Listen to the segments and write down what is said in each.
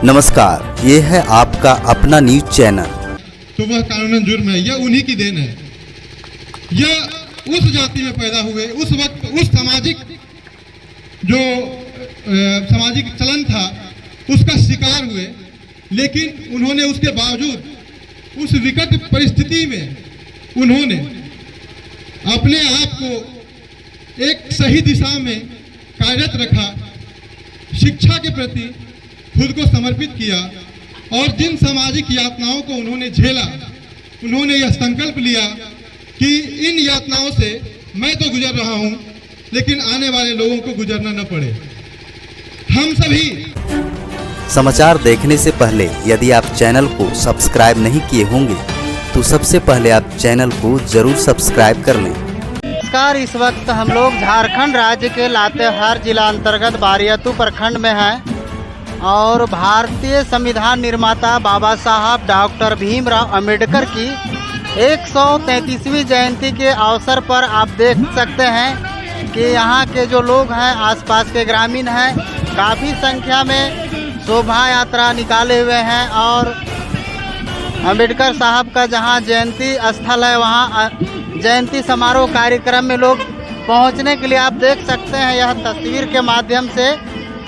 नमस्कार, ये है आपका अपना न्यूज चैनल। तो वह कानूनन जुर्म है, यह उन्हीं की देन है। यह उस जाति में पैदा हुए, उस वक्त उस सामाजिक जो सामाजिक चलन था उसका शिकार हुए, लेकिन उन्होंने उसके बावजूद उस विकट परिस्थिति में उन्होंने अपने आप को एक सही दिशा में कार्यरत रखा, शिक्षा के प्रति खुद को समर्पित किया और जिन सामाजिक यातनाओं को उन्होंने झेला, उन्होंने यह संकल्प लिया कि इन यातनाओं से मैं तो गुजर रहा हूं, लेकिन आने वाले लोगों को गुजरना न पड़े। हम सभी समाचार देखने से पहले यदि आप चैनल को सब्सक्राइब नहीं किए होंगे तो सबसे पहले आप चैनल को जरूर सब्सक्राइब कर लें। नमस्कार, इस वक्त हम लोग झारखंड राज्य के लातेहार जिला अंतर्गत बारियातू प्रखंड में हैं और भारतीय संविधान निर्माता बाबा साहब डॉक्टर भीमराव अंबेडकर की 133वीं जयंती के अवसर पर आप देख सकते हैं कि यहाँ के जो लोग हैं, आसपास के ग्रामीण हैं, काफ़ी संख्या में शोभा यात्रा निकाले हुए हैं और अंबेडकर साहब का जहाँ जयंती स्थल है वहाँ जयंती समारोह कार्यक्रम में लोग पहुँचने के लिए आप देख सकते हैं यह तस्वीर के माध्यम से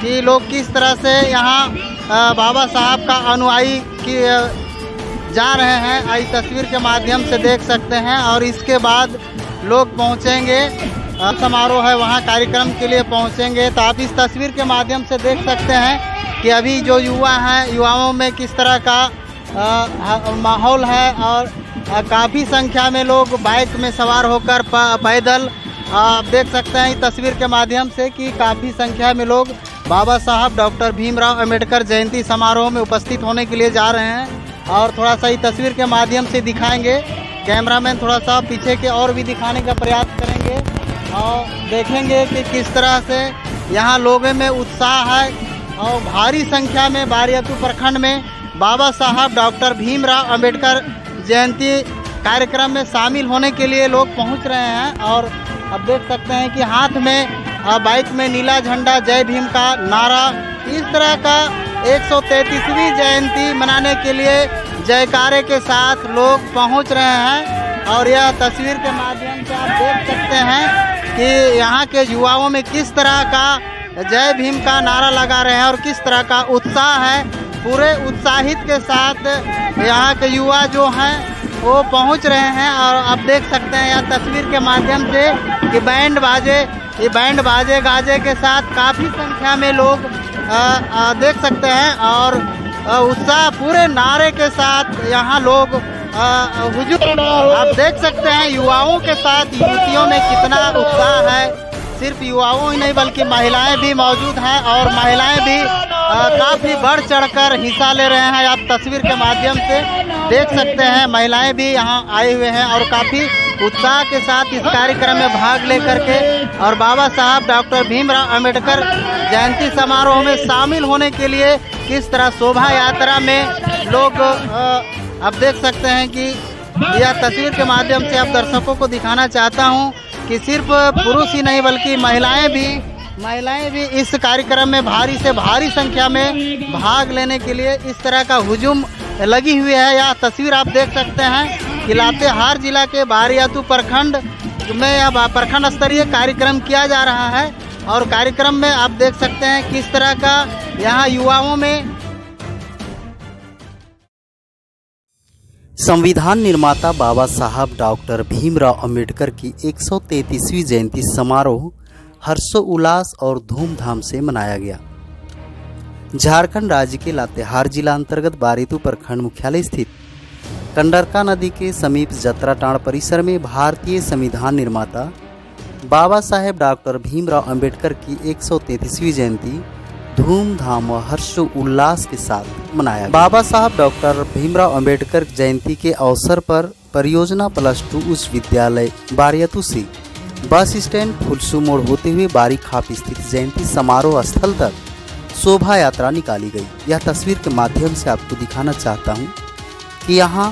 कि लोग किस तरह से यहाँ बाबा साहब का अनुयायी की जा रहे हैं। इस तस्वीर के माध्यम से देख सकते हैं और इसके बाद लोग पहुँचेंगे, समारोह है वहाँ कार्यक्रम के लिए पहुँचेंगे। तो आप इस तस्वीर के माध्यम से देख सकते हैं कि अभी जो युवा हैं, युवाओं में किस तरह का माहौल है और काफ़ी संख्या में लोग बाइक में सवार होकर पैदल आप देख सकते हैं इस तस्वीर के माध्यम से कि काफ़ी संख्या में लोग बाबा साहब डॉक्टर भीमराव अंबेडकर जयंती समारोह में उपस्थित होने के लिए जा रहे हैं। और थोड़ा सा इस तस्वीर के माध्यम से दिखाएंगे, कैमरामैन थोड़ा सा पीछे के और भी दिखाने का प्रयास करेंगे और देखेंगे कि किस तरह से यहाँ लोगों में उत्साह है और भारी संख्या में बारियातू प्रखंड में बाबा साहब डॉक्टर भीमराव अंबेडकर जयंती कार्यक्रम में शामिल होने के लिए लोग पहुँच रहे हैं। और अब देख सकते हैं कि हाथ में बाइक में नीला झंडा, जय भीम का नारा, इस तरह का 133वीं जयंती मनाने के लिए जयकारे के साथ लोग पहुंच रहे हैं। और यह तस्वीर के माध्यम से आप देख सकते हैं कि यहाँ के युवाओं में किस तरह का जय भीम का नारा लगा रहे हैं और किस तरह का उत्साह है। पूरे उत्साहित के साथ यहाँ के युवा जो हैं वो पहुँच रहे हैं। और आप देख सकते हैं यह तस्वीर के माध्यम से कि बैंड बाजे गाजे के साथ काफ़ी संख्या में लोग देख सकते हैं और उत्साह पूरे नारे के साथ यहाँ लोग हुजूम आप देख सकते हैं। युवाओं के साथ युवतियों में कितना उत्साह है। सिर्फ युवाओं ही नहीं बल्कि महिलाएं भी मौजूद हैं और महिलाएं भी काफ़ी बढ़ चढ़कर हिस्सा ले रहे हैं। आप तस्वीर के माध्यम से देख सकते हैं महिलाएं भी यहाँ आए हुए हैं और काफ़ी उत्साह के साथ इस कार्यक्रम में भाग लेकर के और बाबा साहब डॉक्टर भीमराव अंबेडकर जयंती समारोह में शामिल होने के लिए किस तरह शोभा यात्रा में लोग आप देख सकते हैं कि यह तस्वीर के माध्यम से आप दर्शकों को दिखाना चाहता हूं कि सिर्फ पुरुष ही नहीं बल्कि महिलाएं भी इस कार्यक्रम में भारी से भारी संख्या में भाग लेने के लिए इस तरह का हुजूम लगी हुई है। यह तस्वीर आप देख सकते हैं कि लातेहार जिला के बारियातू प्रखंड में यह प्रखंड स्तरीय कार्यक्रम किया जा रहा है और कार्यक्रम में आप देख सकते हैं किस तरह का यहाँ युवाओं में संविधान निर्माता बाबा साहब डॉक्टर भीमराव अंबेडकर की 133वीं जयंती समारोह हर्षोल्लास और धूमधाम से मनाया गया। झारखंड राज्य के लातेहार जिला अंतर्गत बारियातू प्रखंड मुख्यालय स्थित कंडरका नदी के समीप जत्राटाण परिसर में भारतीय संविधान निर्माता बाबा साहेब डॉक्टर भीमराव अंबेडकर की 133वीं जयंती धूमधाम और हर्षोल्लास के साथ मनाया। बाबा साहब डॉक्टर भीमराव अंबेडकर जयंती के अवसर पर परियोजना +2 उच्च विद्यालय बारियातू से बस स्टैंड फुलसू मोड़ होते हुए बारी खाप स्थित जयंती समारोह स्थल तक शोभा यात्रा निकाली गई। यह तस्वीर के माध्यम से आपको दिखाना चाहता हूँ कि यहाँ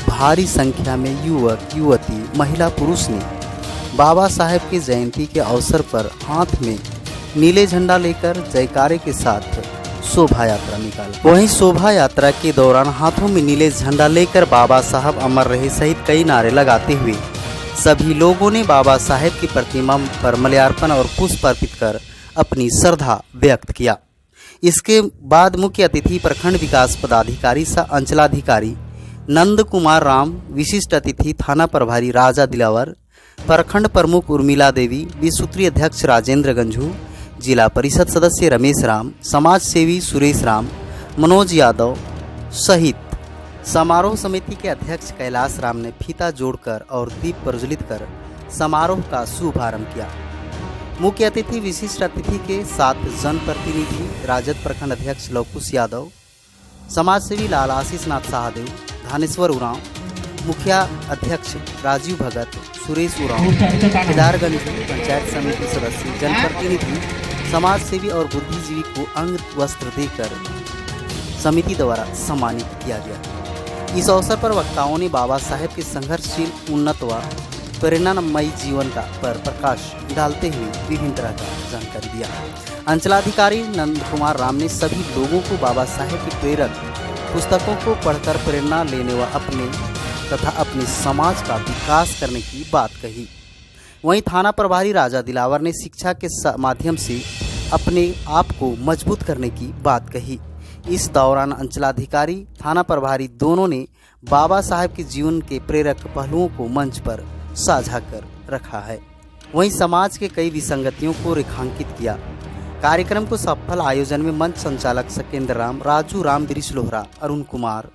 भारी संख्या में युवक युवती महिला पुरुष ने बाबा साहेब की जयंती के अवसर पर हाथ में नीले झंडा लेकर जयकारे के साथ शोभा यात्रा निकाला। वहीं शोभा यात्रा के दौरान हाथों में नीले झंडा लेकर बाबा साहब अमर रहे सहित कई नारे लगाते हुए सभी लोगों ने बाबा साहेब की प्रतिमा पर माल्यार्पण और पुष्प अर्पित कर अपनी श्रद्धा व्यक्त किया। इसके बाद मुख्य अतिथि प्रखंड विकास पदाधिकारी सह अंचलाधिकारी नंद कुमार राम, विशिष्ट अतिथि थाना प्रभारी राजा दिलावर, प्रखंड प्रमुख उर्मिला देवी, विसूत्री अध्यक्ष राजेंद्र गंझू, जिला परिषद सदस्य रमेश राम, समाज सेवी सुरेश राम, मनोज यादव सहित समारोह समिति के अध्यक्ष कैलाश राम ने फीता जोड़कर और दीप प्रज्वलित कर समारोह का शुभारंभ किया। मुख्य अतिथि विशिष्ट अतिथि के साथ जनप्रतिनिधि राजद प्रखंड अध्यक्ष लवकुश यादव, समाजसेवी लाल आशीष नाथ साहदेव, धानेश्वर उरांव, मुखिया अध्यक्ष राजीव भगत, सुरेश उरांव, केदारगंज पंचायत समिति सदस्य, जनप्रतिनिधि, समाज सेवी और बुद्धिजीवी को अंग वस्त्र देकर समिति द्वारा सम्मानित किया गया। इस अवसर पर वक्ताओं ने बाबा साहेब के संघर्षशील, उन्नत व प्रेरणामयी जीवन का पर प्रकाश डालते हुए विभिन्न तरह का जानकारी दिया। अंचलाधिकारी नंद कुमार राम ने सभी लोगों को बाबा साहेब की प्रेरक पुस्तकों को पढ़कर प्रेरणा लेने व अपने तथा अपने समाज का विकास करने की बात कही। वहीं थाना प्रभारी राजा दिलावर ने शिक्षा के माध्यम से अपने आप को मजबूत करने की बात कही। इस दौरान अंचलाधिकारी, थाना प्रभारी दोनों ने बाबा साहेब के जीवन के प्रेरक पहलुओं को मंच पर साझा कर रखा है। वहीं समाज के कई विसंगतियों को रेखांकित किया। कार्यक्रम को सफल आयोजन में मंच संचालक सकेंद्र राम, राजू राम, वृष लोहरा, अरुण कुमार,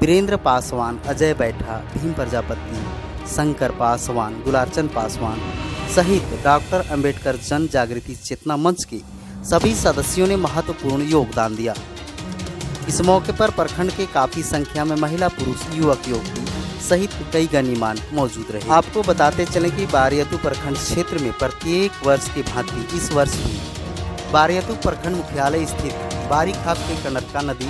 वीरेंद्र पासवान, अजय बैठा, भीम प्रजापति, शंकर पासवान, गुलारचंद पासवान सहित डॉक्टर अंबेडकर जन जागृति चेतना मंच के सभी सदस्यों ने महत्वपूर्ण योगदान दिया। इस मौके पर प्रखंड के काफी संख्या में महिला, पुरुष, युवक, युवती सहित कई गणमान्य मौजूद रहे। आपको बताते चलें कि बारियतू प्रखंड क्षेत्र में प्रत्येक वर्ष की भांति इस वर्ष भी बारियतू प्रखंड मुख्यालय स्थित बारीखाप के कनरका नदी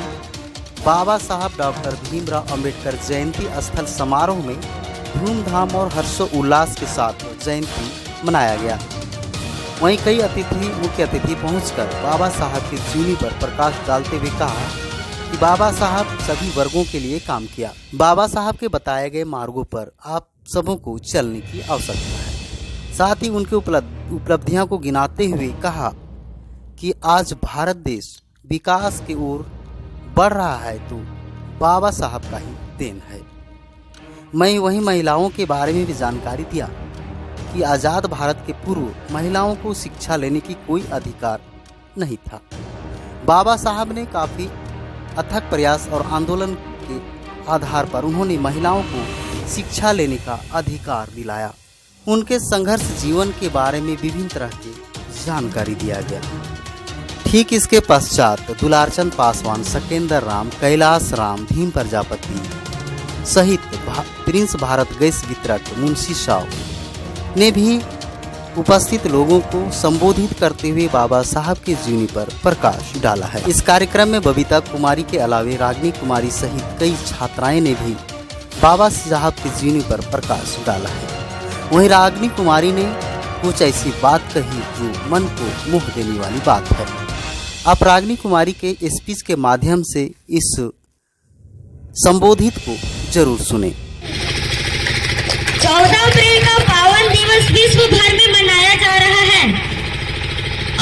बाबा साहब डॉक्टर भीमराव अंबेडकर जयंती स्थल समारोह में धूमधाम और हर्षोल्लास के साथ जयंती मनाया गया। वहीं कई मुख्य अतिथि पहुंचकर बाबा साहब की जीवनी पर प्रकाश डालते हुए कहा कि बाबा साहब सभी वर्गों के लिए काम किया। बाबा साहब के बताए गए मार्गों पर आप सबों को चलने की आवश्यकता है। साथ ही उनके उपलब्धियों को गिनाते हुए कहा कि आज भारत देश विकास की ओर बढ़ रहा है तो बाबा साहब का ही देन है। मैं वहीं महिलाओं के बारे में भी जानकारी दिया कि आज़ाद भारत के पूर्व महिलाओं को शिक्षा लेने की कोई अधिकार नहीं था। बाबा साहब ने काफ़ी अथक प्रयास और आंदोलन के आधार पर उन्होंने महिलाओं को शिक्षा लेने का अधिकार दिलाया। उनके संघर्ष जीवन के बारे में विभिन्न तरह की जानकारी दिया गया। ठीक इसके पश्चात दुलारचंद पासवान, सकेंद्र राम, कैलाश राम, भीम प्रजापति सहित प्रिंस भारत गैस वितरक मुंशी साव ने भी उपस्थित लोगों को संबोधित करते हुए बाबा साहब की जीवनी पर प्रकाश डाला है। इस कार्यक्रम में बबीता कुमारी के अलावे रागिनी कुमारी सहित कई छात्राएं ने भी बाबा साहब की जीवनी पर प्रकाश डाला है। वहीं रागिनी कुमारी ने कुछ ऐसी बात कही जो मन को मोह देने वाली बात है। आप रागिनी कुमारी के स्पीच के माध्यम से इस संबोधित को जरूर सुने। 14 अप्रैल का पावन दिवस विश्व भर में मनाया जा रहा है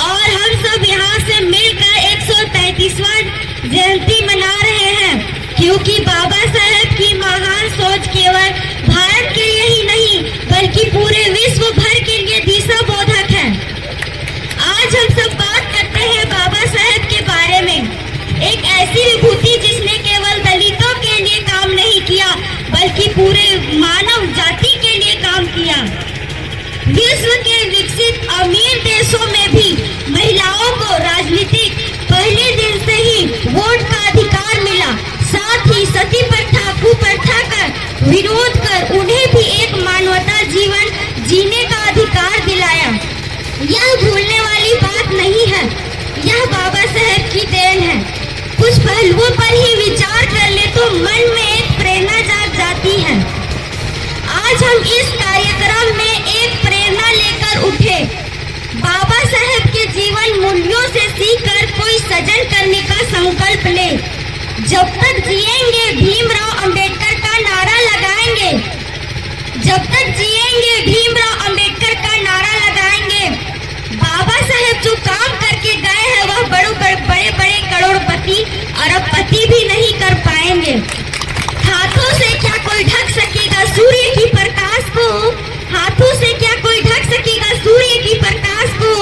और हम सब यहाँ से मिलकर 133वां जयंती मना रहे हैं, क्योंकि बाबा साहेब की महान सोच केवल भारत के लिए ही नहीं बल्कि पूरे विश्व भर के लिए दिशा बोधक है। आज हम सब बात करते हैं बाबा साहेब के बारे में, एक ऐसी विभूति जिसने केवल दलितों के लिए काम नहीं किया बल्कि पूरे मानव जाति के लिए काम किया। विश्व के विकसित अमीर देशों में भी महिलाओं को राजनीतिक पहले दिन से ही वोट का अधिकार मिला। साथ ही सती प्रथा, कुप्रथा का विरोध कर उन्हें भी एक मानवता जीवन जीने का अधिकार दिलाया। यह भूलने वाली बात नहीं है, यह बाबा साहेब की देन है। कुछ पहलुओं पर ही विचार कर ले तो मन में एक प्रेरणा जाग जाती है। आज हम इस कार्यक्रम में एक प्रेरणा लेकर उठे। बाबा साहेब के जीवन मूल्यों से सीखकर कोई सजन करने संकल्प ले। जब तक जिएंगे भीमराव अंबेडकर का नारा लगाएंगे, जब तक जिएंगे भीमराव अंबेडकर का नारा लगाएंगे। बाबा साहेब जो काम करके गए हैं वह बड़े बड़े करोड़पति अरबपति भी नहीं कर पाएंगे। हाथों से क्या कोई ढक सकेगा सूर्य की प्रकाश को, हाथों से क्या कोई ढक सकेगा सूर्य की प्रकाश को,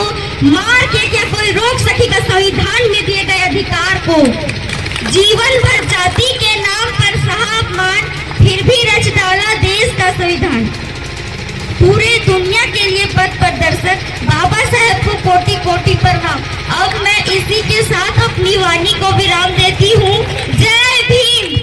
मार के क्या कोई रोक सकेगा संविधान में दिए गए अधिकार को। जीवन भर जाति के नाम पर साहब मान, फिर भी रच डाला देश का संविधान। पूरे दुनिया के लिए पथ प्रदर्शक बाबा साहेब को कोटि कोटि प्रणाम। अब मैं इसी के साथ अपनी वाणी को विराम देती हूँ। जय भीम।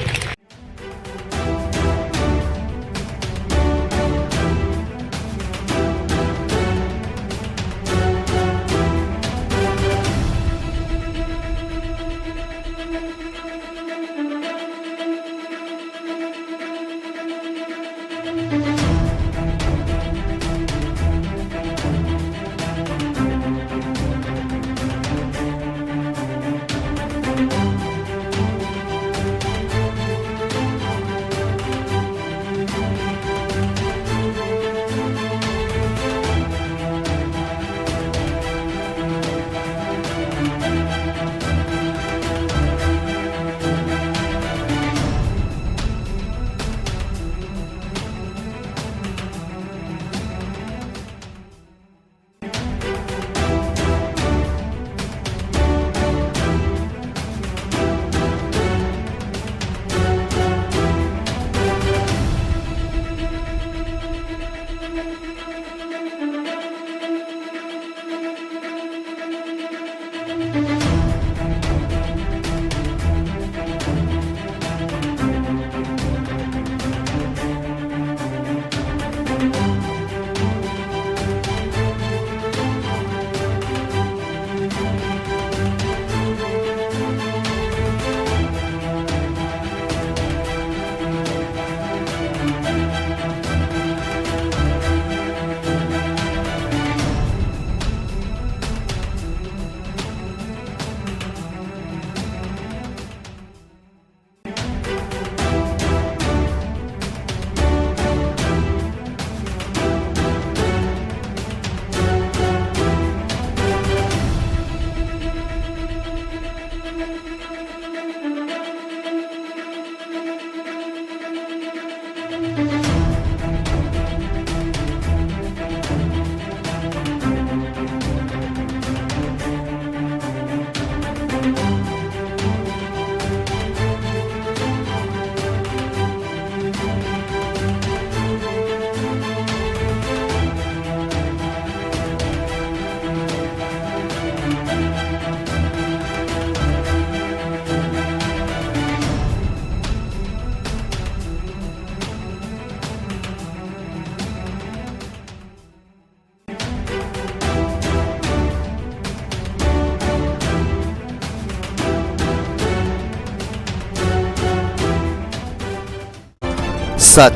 सच,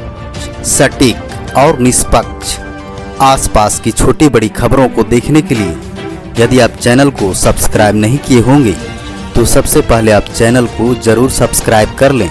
सटीक और निष्पक्ष आसपास की छोटी बड़ी खबरों को देखने के लिए यदि आप चैनल को सब्सक्राइब नहीं किए होंगे तो सबसे पहले आप चैनल को जरूर सब्सक्राइब कर लें